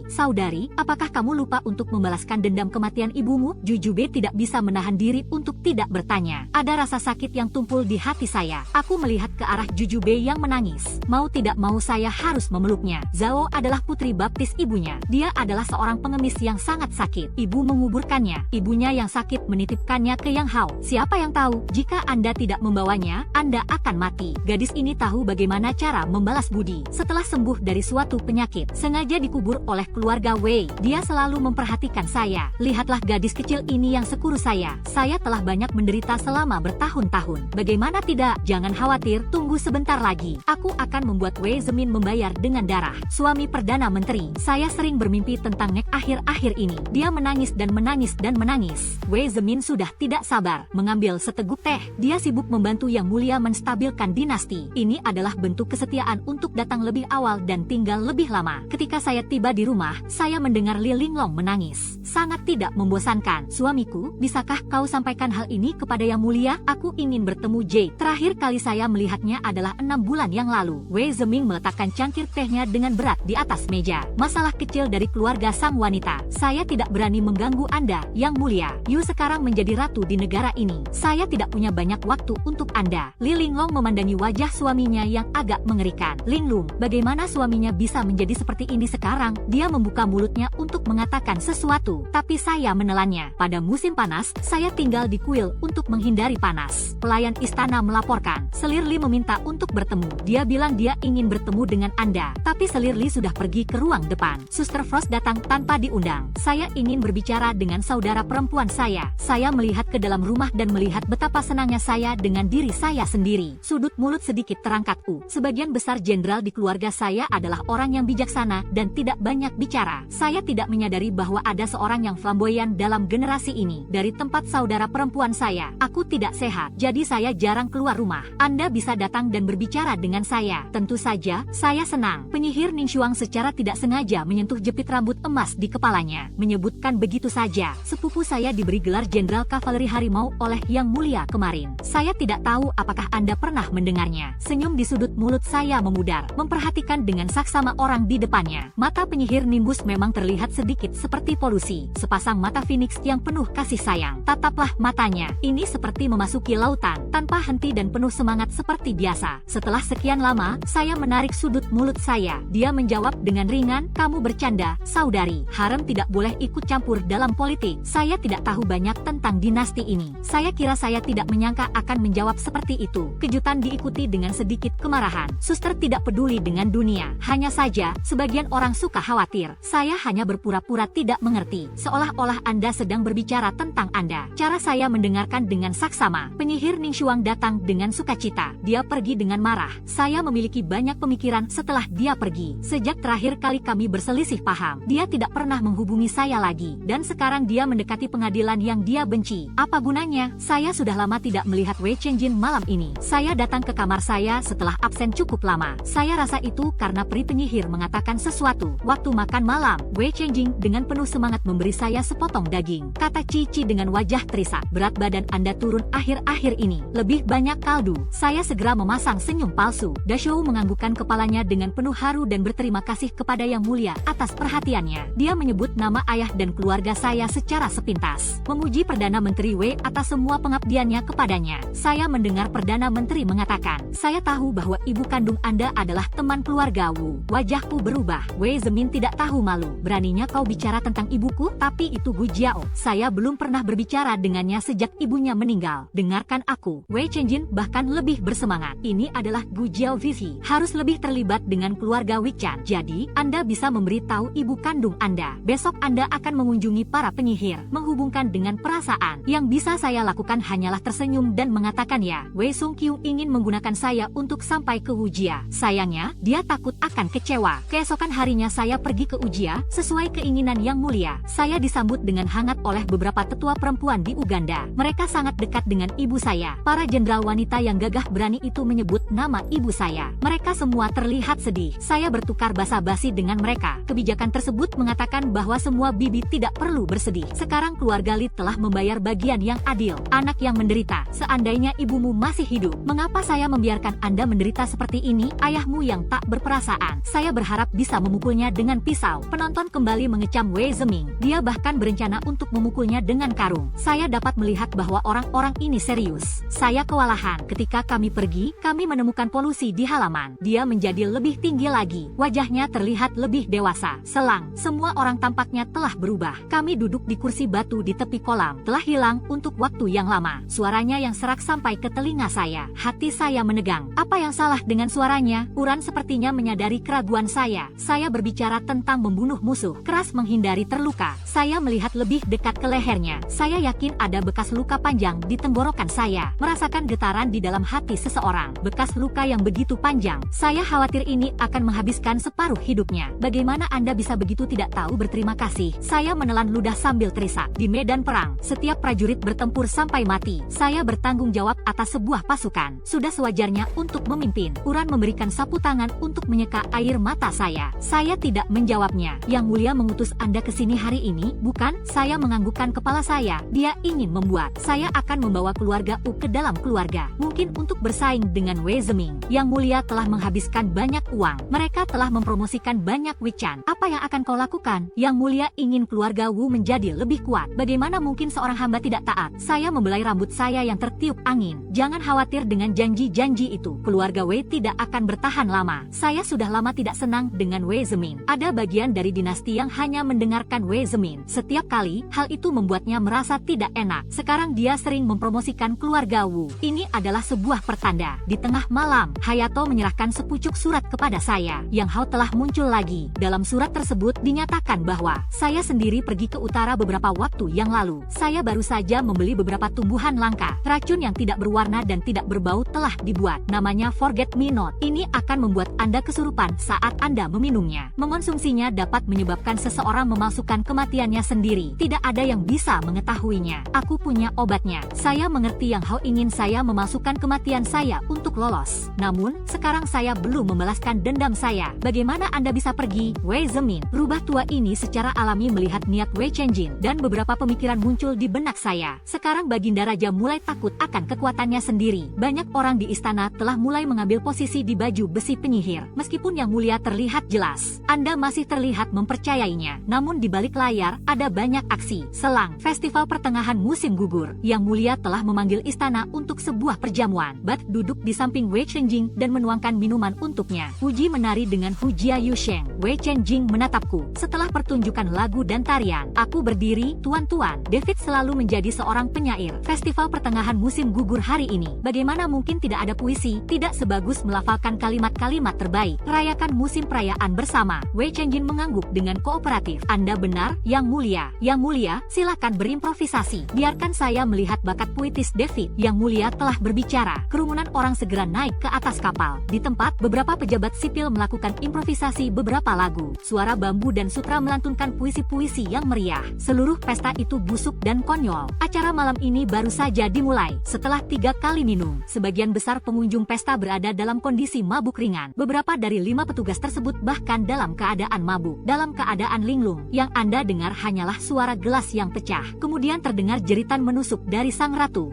saudari, apakah kamu lupa untuk membalaskan dendam kematian ibumu? Jujube tidak bisa menahan diri untuk tidak bertanya. Ada rasa sakit yang tumpul di hati saya. Aku melihat ke arah Jujube yang menangis. Mau tidak mau saya harus memeluknya. Zhao adalah putri baptis ibunya. Dia adalah seorang pengemis yang sangat sakit. Ibu menguburkannya. Ibunya yang sakit menitipkannya ke Yang Hao. Siapa yang tahu, jika Anda tidak membawanya, Anda akan mati. Gadis ini tahu bagaimana cara membalas budi. Setelah sembuh dari suatu penyakit, sengaja dikubur oleh keluarga Wei. Dia selalu memperhatikan saya. Lihatlah gadis kecil ini yang sekurus saya. Saya telah banyak menderita selama bertahun-tahun. Bagaimana tidak? Jangan khawatir, tunggu sebentar lagi. Aku akan membuat Wei Zemin membayar dengan darah. Suami Perdana Menteri, saya sering bermimpi tentang Nek akhir-akhir ini. Dia menangis dan menangis dan menangis. Wei Zemin sudah tidak sabar mengambil seteguk teh. Dia sibuk membantu Yang Mulia menstabilkan dinasti. Ini adalah bentuk kesetiaan untuk datang lebih awal dan tinggal lebih lama. Ketika saya tiba di rumah, saya mendengar Li Linglong menangis. Sangat tidak membosankan. Suamiku, bisakah kau sampaikan hal ini kepada Yang Mulia? Aku ingin bertemu Jade. Terakhir kali saya melihatnya adalah 6 bulan yang lalu. Wei Zeming meletakkan cangkir tehnya dengan berat di atas meja. Masalah kecil dari keluarga sang wanita. Saya tidak berani mengganggu Anda, Yang Mulia. You sekarang menjadi ratu di negara ini. Saya tidak punya banyak waktu untuk Anda. Li Linglong memandangi wajah suaminya yang agak mengerikan. Linglong, bagaimana suaminya bisa menjadi seperti ini sekarang? Dia membuka mulutnya untuk mengatakan sesuatu, tapi saya menelannya. Pada musim panas, saya tinggal di kuil untuk menghindari panas. Pelayan istana melaporkan, Selir Li meminta untuk bertemu. Dia bilang dia ingin bertemu dengan Anda, tapi Selir Li sudah pergi ke ruang depan. Suster Frost datang tanpa diundang. Saya ingin berbicara dengan saudara perempuan saya. Saya melihat ke dalam rumah dan melihat betapa senangnya saya dengan diri saya sendiri. Sudut mulut sedikit terangkat. Sebagian besar jenderal di keluarga saya adalah orang yang bijaksana dan tidak banyak bicara. Saya tidak menyadari bahwa ada seorang yang flamboyan dalam generasi ini. Dari tempat saudara perempuan saya, aku tidak sehat, jadi saya jarang keluar rumah. Anda bisa datang dan berbicara dengan saya. Tentu saja, saya senang. Penyihir Ningxuang secara tidak sengaja menyentuh jepit rambut emas di kepalanya. Menyebutkan begitu saja, sepupu saya diberi gelar Jenderal Kavaleri Harimau oleh Yang Mulia kemarin. Saya tidak tahu apakah Anda pernah mendengarnya. Senyum di sudut mulut saya memudar, memperhatikan dengan saksama orang di depannya. Mata penyihir Nimbus memang terlihat sedikit seperti polusi. Sepasang mata Phoenix yang penuh kasih sayang. Tataplah matanya. Ini seperti memasuki lautan, tanpa henti dan penuh semangat seperti biasa. Setelah sekian lama, saya menarik sudut mulut saya. Dia menjawab dengan ringan, kamu bercanda, saudari. Harem tidak boleh ikut campur dalam politik. Saya tidak tahu banyak tentang dinasti ini. Saya kira saya tidak menyangka akan menjawab seperti itu. Kejutan diikuti dengan sedikit kemarahan. Suster tidak peduli dengan dunia. Hanya saja, sebagian orang suka khawatir. Saya hanya berpura-pura tidak mengerti. Seolah-olah Anda sedang berbicara tentang Anda. Cara saya mendengarkan dengan saksama. Penyihir Ningxuang datang dengan sukacita. Dia pergi dengan marah. Saya memiliki banyak pemikiran setelah dia pergi. Sejak terakhir kali kami berselisih paham, dia tidak pernah menghubungi saya lagi. Dan sekarang dia mendekati pengadilan yang dia benci. Apa gunanya? Saya sudah lama tidak melihat Wei Chengjin malam ini. Saya datang ke kamar saya setelah absen cukup lama. Saya rasa itu karena peri penyihir mengatakan sesuatu. Waktu makan malam, Wei Chengjin dengan penuh semangat memberi saya sepotong daging. Kata Cici dengan wajah terisak. Berat badan Anda turun akhir-akhir ini. Lebih banyak kaldu. Saya segera memasang senyum palsu. Dashou menganggukkan kepalanya dengan penuh haru dan berterima kasih kepada Yang Mulia atas perhatiannya. Dia menyebut nama ayah dan keluarga saya secara sepintas. Memuji Perdana Menteri Wei atas semua pengabdiannya kepadanya. Saya mendengar Perdana Menteri mengatakan, saya tahu bahwa ibu kandung Anda adalah teman keluarga Wu. Wajahku berubah. Wei Zemin tidak tahu malu. Beraninya kau bicara tentang ibuku? Tapi itu Gu Jiao. Saya belum pernah berbicara dengannya sejak ibunya meninggal. Dengarkan aku. Wei Chengjin bahkan lebih bersemangat. Ini adalah Gu Jiao Vivi. Harus lebih terlibat dengan keluarga Wichan. Jadi, Anda bisa memberitahu ibu kandung Anda. Besok Anda akan mengunjungi para penyihir. Menghubungkan dengan perasaan. Yang bisa saya lakukan hanyalah tersenyum dan mengatakan ya. Wei Sung Qiu ingin menggunakan saya untuk sampai ke Wujia. Sayangnya, dia takut akan kecewa. Keesokan harinya saya pergi ke Wujia, sesuai keinginan Yang Mulia. Saya disambut dengan hangat oleh beberapa tetua perempuan di Uganda. Mereka sangat dekat dengan ibu saya. Para jenderal wanita yang gagah berani itu menyebut nama ibu saya. Mereka semua terlihat sedih. Saya bertukar basa-basi dengan mereka. Kebijakan tersebut mengatakan bahwa semua bibi tidak perlu bersedih. Sekarang keluarga Li telah membayar bagian yang adil. Anak yang menderita, seandainya ibumu masih hidup, mengapa saya membiarkan Anda menderita seperti ini? Ayahmu yang tak berperasaan. Saya berharap bisa memukulnya dengan pisau. Penonton kembali mengecam Wei Zeming. Dia bahkan berencana untuk memukulnya dengan karung. Saya dapat melihat bahwa orang-orang ini serius. Saya kewalahan. Ketika kami pergi, kami menemukan polusi di halaman. Dia menjadi lebih tinggi lagi. Wajahnya terlihat lebih dewasa. Selang, semua orang tampaknya telah berubah. Kami duduk di kursi batu di tepi kolam. Telah hilang untuk waktu yang lama. Suaranya yang serak sampai ke telinga saya. Hati saya menegang. Apa yang salah dengan suaranya? Uran sepertinya menyadari keraguan saya. Saya berbicara tentang membunuh musuh, keras menghindari terluka. Saya melihat lebih dekat ke lehernya. Saya yakin ada bekas luka panjang di tenggorokan saya. Merasakan getaran di dalam hati seseorang. Bekas luka yang begitu panjang. Saya khawatir ini akan menghabiskan separuh hidupnya. Bagaimana Anda bisa begitu tidak tahu berterima kasih? Saya menelan ludah sambil terisak. Di medan perang, setiap prajurit bertempur sampai mati. Saya bertanggung jawab atas sebuah pasukan. Sudah sewajarnya untuk memimpin. Uran memberikan sapu tangan untuk menyeka air mata saya. Saya tidak menjawabnya. Yang Mulia mengutus Anda ke sini hari ini, bukan? Saya menganggukkan kepala saya. Dia ingin membuat saya akan membawa keluarga U ke dalam keluarga. Mungkin untuk bersaing dengan Wei Zeming. Yang Mulia telah menghabiskan banyak uang. Mereka telah mempromosikan banyak Wiccan. Apa yang akan kau lakukan? Yang Mulia ingin keluarga Wu menjadi lebih kuat. Bagaimana mungkin seorang hamba tidak taat? Saya membelai rambut saya yang tertiup angin. Jangan khawatir dengan janji-janji itu. Keluarga Wei tidak akan bertahan lama. Saya sudah lama tidak senang dengan Wei Zemin. Ada bagian dari dinasti yang hanya mendengarkan Wei Zemin. Setiap kali, hal itu membuatnya merasa tidak enak. Sekarang dia sering mempromosikan keluarga Wu. Ini adalah sebuah pertanda. Di tengah malam, Hayato menyerahkan sepucuk surat kepada saya. Yang Hao telah muncul lagi. Dalam surat tersebut dinyatakan bahwa saya sendiri pergi ke utara beberapa waktu yang lalu. Saya baru saja membeli beberapa tumbuhan langka. Racun yang tidak berwarna dan tidak berbau telah dibuat. Namanya Forget Me Not. Ini akan membuat Anda kesurupan saat Anda meminumnya. Mengonsumsinya dapat menyebabkan seseorang memalsukan kematiannya sendiri. Tidak ada yang bisa mengetahuinya. Aku punya obatnya. Saya mengerti yang Hao ingin saya memalsukan kematian saya untuk lolos. Namun, sekarang saya belum membalaskan dendam saya. Bagaimana Anda bisa pergi? Wei Zemin. Rubah tua ini secara alami melihat niat Wei Chenjin dan beberapa pemikiran muncul di benak saya. Sekarang Baginda Raja mulai takut akan kekuatannya sendiri. Banyak orang di istana telah mulai mengambil posisi di baju besi penyihir. Meskipun Yang Mulia terlihat jelas, Anda masih terlihat mempercayainya. Namun di balik layar ada banyak aksi. Selang festival pertengahan musim gugur. Yang Mulia telah memanggil istana untuk sebuah perjamuan. Bat duduk di samping Wei Chenjing dan menuangkan minuman untuknya. Puji menari dengan Hujia Yusheng. Wei Chenjing menatapku. Setelah pertunjukan lagu dan tarian, aku berdiri. Tuan-tuan, David selalu menjadi seorang penyair. Festival pertengahan musim gugur hari ini. Bagaimana mungkin tidak ada puisi? Tidak sebagus melafalkan kalimat-kalimat terbaik. Rayakan musim perayaan bersama. Wei Chenjin mengangguk dengan kooperatif. Anda benar, Yang Mulia. Yang Mulia, silakan berimprovisasi. Biarkan saya melihat bakat puitis David. Yang Mulia telah berbicara. Kerumunan orang segera naik ke atas kapal. Di tempat, beberapa pejabat sipil melakukan improvisasi beberapa lagu. Suara bambu dan sutra melantunkan puisi-puisi yang meriah. Seluruh pesta itu busuk dan konyol. Acara malam ini baru saja dimulai. Setelah 3 kali minum, sebagian besar pengunjung pesta berada dalam kondisi mabuk ringan. Beberapa dari 5 petugas tersebut bahkan dalam keadaan mabuk. Dalam keadaan linglung, yang Anda dengar hanyalah suara gelas yang pecah. Kemudian terdengar jeritan menusuk dari sang ratu.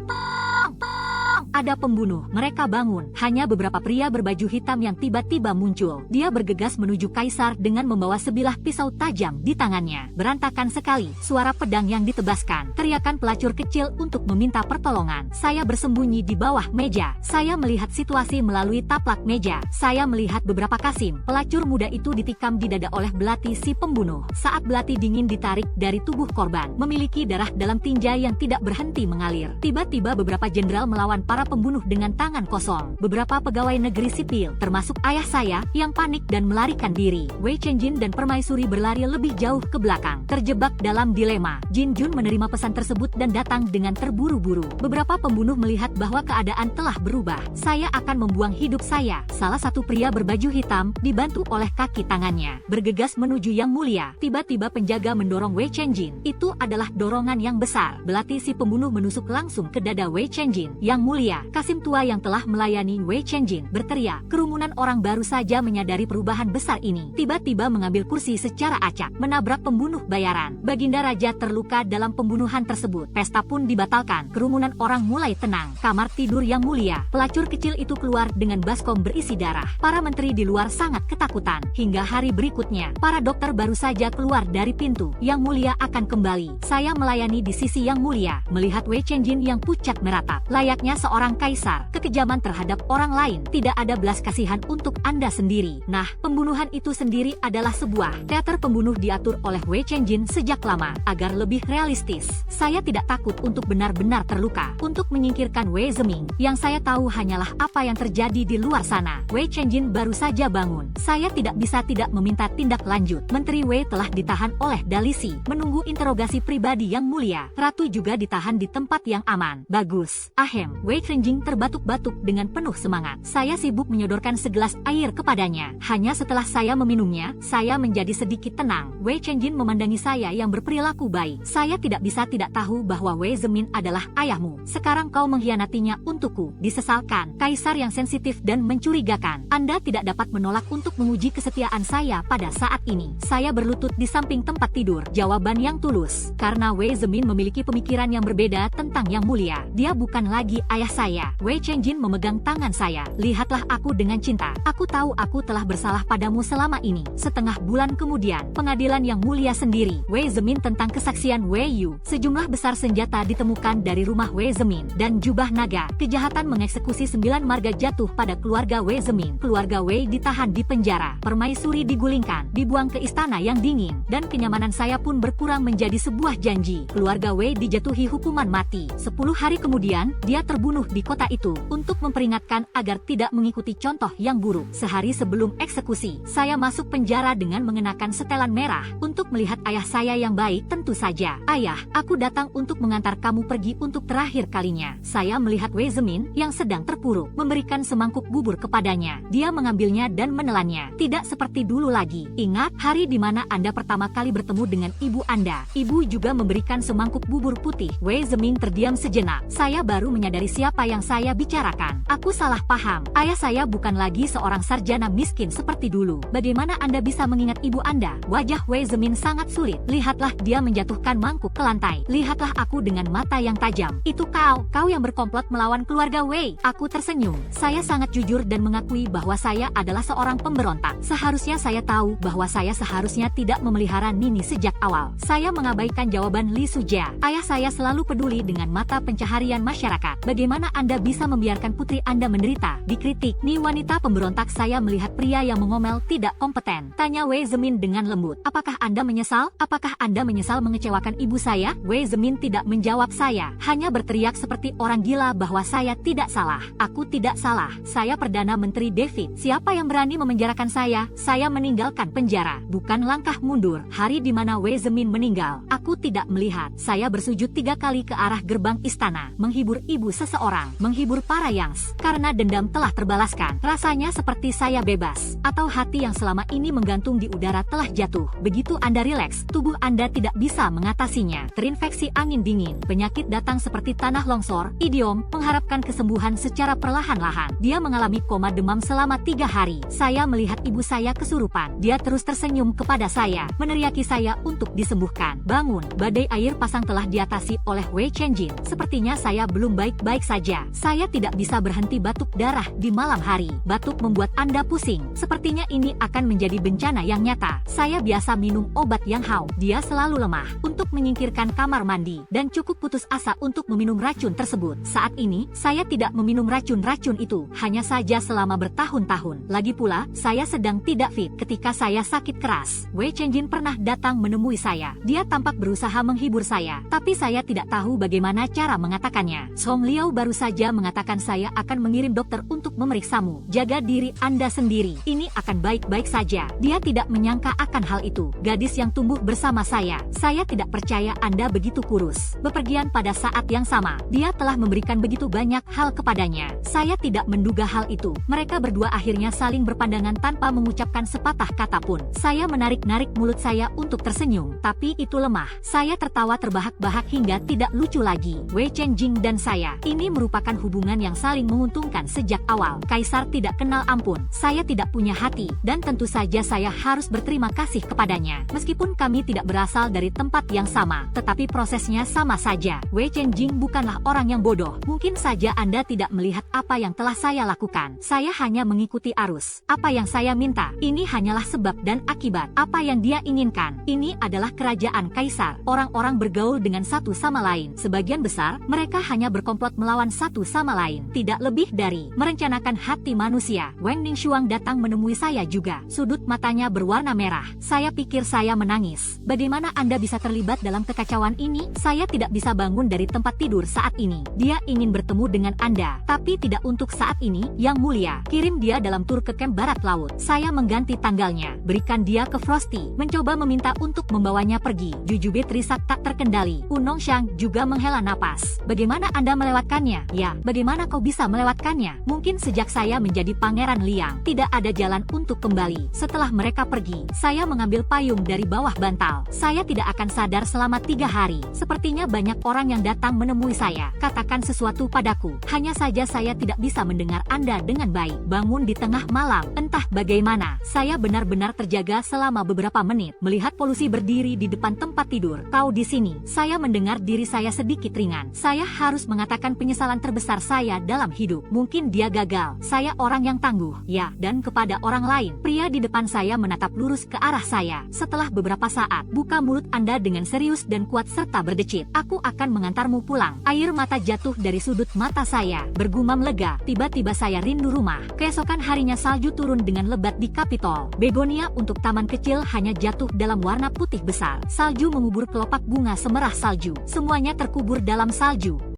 Ada pembunuh. Mereka bangun. Hanya beberapa pria berbaju hitam yang tiba-tiba muncul. Dia bergegas menuju kaisar dengan membawa sebilah pisau tajam di tangannya. Berantakan sekali. Suara pedang yang ditebaskan. Teriakan pelacur kecil untuk meminta pertolongan. Saya bersembunyi di bawah meja. Saya melihat situasi melalui taplak meja. Saya melihat beberapa kasim. Pelacur muda itu ditikam di dada oleh belati si pembunuh. Saat belati dingin ditarik dari tubuh korban, memiliki darah dalam tinjai yang tidak berhenti mengalir. Tiba-tiba beberapa jenderal melawan para pembunuh dengan tangan kosong. Beberapa pegawai negeri sipil, termasuk ayah saya, yang panik dan melarikan diri. Wei Chenjin dan Permaisuri berlari lebih jauh ke belakang. Terjebak dalam dilema, Jin Jun menerima pesan tersebut dan datang dengan terburu-buru. Beberapa pembunuh melihat bahwa keadaan telah berubah. Saya akan membuang hidup saya. Salah satu pria berbaju hitam, dibantu oleh kaki tangannya, bergegas menuju Yang Mulia. Tiba-tiba penjaga mendorong Wei Chenjin. Itu adalah dorongan yang besar. Belati si pembunuh menusuk langsung ke dada Wei Chenjin. Yang Mulia, kasim tua yang telah melayani Wei Chenjin, berteriak. Kerumunan orang baru saja menyadari perubahan besar ini. Tiba-tiba mengambil kursi secara acak, menabrak pembunuh bayaran. Baginda Raja terluka dalam pembunuhan tersebut. Pesta pun dibatalkan. Kerumunan orang mulai tenang. Kamar tidur Yang Mulia. Pelacur kecil itu keluar dengan baskom berisi darah. Para menteri di luar sangat ketakutan. Hingga hari berikutnya, para dokter baru saja keluar dari pintu. Yang Mulia akan kembali. Saya melayani di sisi Yang Mulia, melihat Wei Chenjin yang pucat meratap. Layaknya seorang seorang kaisar, kekejaman terhadap orang lain, tidak ada belas kasihan untuk Anda sendiri. Nah, pembunuhan itu sendiri adalah sebuah teater pembunuh diatur oleh Wei Chenjin sejak lama, agar lebih realistis. Saya tidak takut untuk benar-benar terluka. Untuk menyingkirkan Wei Zeming, yang saya tahu hanyalah apa yang terjadi di luar sana. Wei Chenjin baru saja bangun. Saya tidak bisa tidak meminta tindak lanjut. Menteri Wei telah ditahan oleh Dalisi, menunggu interogasi pribadi yang mulia. Ratu juga ditahan di tempat yang aman. Bagus. Ahem. Wei Chenjin terbatuk-batuk dengan penuh semangat. Saya sibuk menyodorkan segelas air kepadanya. Hanya setelah saya meminumnya, saya menjadi sedikit tenang. Wei Chenjin memandangi saya yang berperilaku baik. Saya tidak bisa tidak tahu bahwa Wei Zemin adalah ayahmu. Sekarang kau mengkhianatinya untukku. Disesalkan. Kaisar yang sensitif dan mencurigakan. Anda tidak dapat menolak untuk menguji kesetiaan saya pada saat ini. Saya berlutut di samping tempat tidur. Jawaban yang tulus. Karena Wei Zemin memiliki pemikiran yang berbeda tentang yang mulia. Dia bukan lagi ayah saya. Wei Chenjin memegang tangan saya. Lihatlah aku dengan cinta. Aku tahu aku telah bersalah padamu selama ini. Setengah bulan kemudian, pengadilan yang mulia sendiri. Wei Zemin tentang kesaksian Wei Yu. Sejumlah besar senjata ditemukan dari rumah Wei Zemin dan jubah naga. Kejahatan mengeksekusi 9 marga jatuh pada keluarga Wei Zemin. Keluarga Wei ditahan di penjara. Permaisuri digulingkan, dibuang ke istana yang dingin, dan kenyamanan saya pun berkurang menjadi sebuah janji. Keluarga Wei dijatuhi hukuman mati. 10 hari kemudian, dia terbunuh di kota itu untuk memperingatkan agar tidak mengikuti contoh yang buruk. Sehari sebelum eksekusi, saya masuk penjara dengan mengenakan setelan merah untuk melihat ayah saya yang baik. Tentu saja, ayah, aku datang untuk mengantar kamu pergi untuk terakhir kalinya. Saya melihat Wei Zemin yang sedang terpuruk, memberikan semangkuk bubur kepadanya. Dia mengambilnya dan menelannya. Tidak seperti dulu lagi. Ingat hari di mana Anda pertama kali bertemu dengan ibu Anda. Ibu juga memberikan semangkuk bubur putih. Wei Zemin terdiam sejenak. Saya baru menyadari siapa yang saya bicarakan. Aku salah paham. Ayah saya bukan lagi seorang sarjana miskin seperti dulu. Bagaimana Anda bisa mengingat ibu Anda? Wajah Wei Zemin sangat sulit. Lihatlah, dia menjatuhkan mangkuk ke lantai. Lihatlah aku dengan mata yang tajam. Itu kau yang berkomplot melawan keluarga Wei. Aku tersenyum. Saya sangat jujur dan mengakui bahwa saya adalah seorang pemberontak. Seharusnya saya tahu bahwa saya seharusnya tidak memelihara Nini sejak awal. Saya mengabaikan jawaban Li Sujia. Ayah saya selalu peduli dengan mata pencaharian masyarakat. Bagaimana Anda bisa membiarkan putri Anda menderita? Dikritik. Ni wanita pemberontak. Saya melihat pria yang mengomel tidak kompeten. Tanya Wei Zemin dengan lembut. Apakah Anda menyesal? Apakah Anda menyesal mengecewakan ibu saya? Wei Zemin tidak menjawab saya. Hanya berteriak seperti orang gila bahwa saya tidak salah. Aku tidak salah. Saya Perdana Menteri David. Siapa yang berani memenjarakan saya? Saya meninggalkan penjara. Bukan langkah mundur. Hari di mana Wei Zemin meninggal, aku tidak melihat. Saya bersujud 3 kali ke arah gerbang istana. Menghibur ibu seseorang. Menghibur para Yangs. Karena dendam telah terbalaskan. Rasanya seperti saya bebas. Atau hati yang selama ini menggantung di udara telah jatuh. Begitu Anda rileks, tubuh Anda tidak bisa mengatasinya. Terinfeksi angin dingin. Penyakit datang seperti tanah longsor. Idiom, mengharapkan kesembuhan secara perlahan-lahan. Dia mengalami koma demam selama 3 hari. Saya melihat ibu saya kesurupan. Dia terus tersenyum kepada saya, meneriaki saya untuk disembuhkan. Bangun. Badai air pasang telah diatasi oleh Wei Chenjin. Sepertinya saya belum baik-baik saja. Saya tidak bisa berhenti batuk darah di malam hari. Batuk membuat Anda pusing. Sepertinya ini akan menjadi bencana yang nyata. Saya biasa minum obat yang hau. Dia selalu lemah. Untuk menyingkirkan kamar mandi, dan cukup putus asa untuk meminum racun tersebut. Saat ini, saya tidak meminum racun-racun itu. Hanya saja selama bertahun-tahun. Lagi pula, saya sedang tidak fit ketika saya sakit keras. Wei Chenjin pernah datang menemui saya. Dia tampak berusaha menghibur saya, tapi saya tidak tahu bagaimana cara mengatakannya. Song Liao baru saja mengatakan saya akan mengirim dokter untuk memeriksamu. Jaga diri Anda sendiri. Ini akan baik-baik saja. Dia tidak menyangka akan hal itu. Gadis yang tumbuh bersama saya. Saya tidak percaya Anda begitu kurus. Bepergian pada saat yang sama. Dia telah memberikan begitu banyak hal kepadanya. Saya tidak menduga hal itu. Mereka berdua akhirnya saling berpandangan tanpa mengucapkan sepatah kata pun. Saya menarik-narik mulut saya untuk tersenyum, tapi itu lemah. Saya tertawa terbahak-bahak hingga tidak lucu lagi. Wei Chenjin dan saya, ini merupakan hubungan yang saling menguntungkan sejak awal. Kaisar tidak kenal ampun. Saya tidak punya hati, dan tentu saja saya harus berterima kasih kepadanya. Meskipun kami tidak berasal dari tempat yang sama, tetapi prosesnya sama saja. Wei Chenjin bukanlah orang yang bodoh. Mungkin saja Anda tidak melihat apa yang telah saya lakukan. Saya hanya mengikuti arus. Apa yang saya minta, ini hanyalah sebab dan akibat. Apa yang dia inginkan, ini adalah kerajaan kaisar. Orang-orang bergaul dengan satu sama lain. Sebagian besar, mereka hanya berkomplot melawan melawan satu sama lain. Tidak lebih dari merencanakan hati manusia. Wang Ningshuang datang menemui saya juga. Sudut matanya berwarna merah. Saya pikir saya menangis. Bagaimana Anda bisa terlibat dalam kekacauan ini? Saya tidak bisa bangun dari tempat tidur saat ini. Dia ingin bertemu dengan Anda, tapi tidak untuk saat ini, Yang Mulia. Kirim dia dalam tur ke camp barat laut. Saya mengganti tanggalnya. Berikan dia ke Frosty. Mencoba meminta untuk membawanya pergi. Jujube terisak tak terkendali. Nongshang juga menghela napas. Bagaimana Anda melewatkannya? Ya, bagaimana kau bisa melewatkannya? Mungkin sejak saya menjadi Pangeran Liang, tidak ada jalan untuk kembali. Setelah mereka pergi, saya mengambil payung dari bawah bantal. Saya tidak akan sadar selama 3 hari. Sepertinya banyak orang yang datang menemui saya. Katakan sesuatu padaku. Hanya saja saya tidak bisa mendengar Anda dengan baik. Bangun di tengah malam. Entah bagaimana, saya benar-benar terjaga selama beberapa menit. Melihat polusi berdiri di depan tempat tidur. Kau di sini. Saya mendengar diri saya sedikit ringan. Saya harus mengatakan penyesalan terbesar saya dalam hidup. Mungkin dia gagal. Saya orang yang tangguh. Ya, dan kepada orang lain. Pria di depan saya menatap lurus ke arah saya. Setelah beberapa saat, buka mulut Anda dengan serius dan kuat serta berdecit. Aku akan mengantarmu pulang. Air mata jatuh dari sudut mata saya. Bergumam lega. Tiba-tiba saya rindu rumah. Keesokan harinya salju turun dengan lebat di Kapitol. Begonia untuk taman kecil hanya jatuh dalam warna putih besar. Salju mengubur kelopak bunga semerah salju. Semuanya terkubur dalam salju.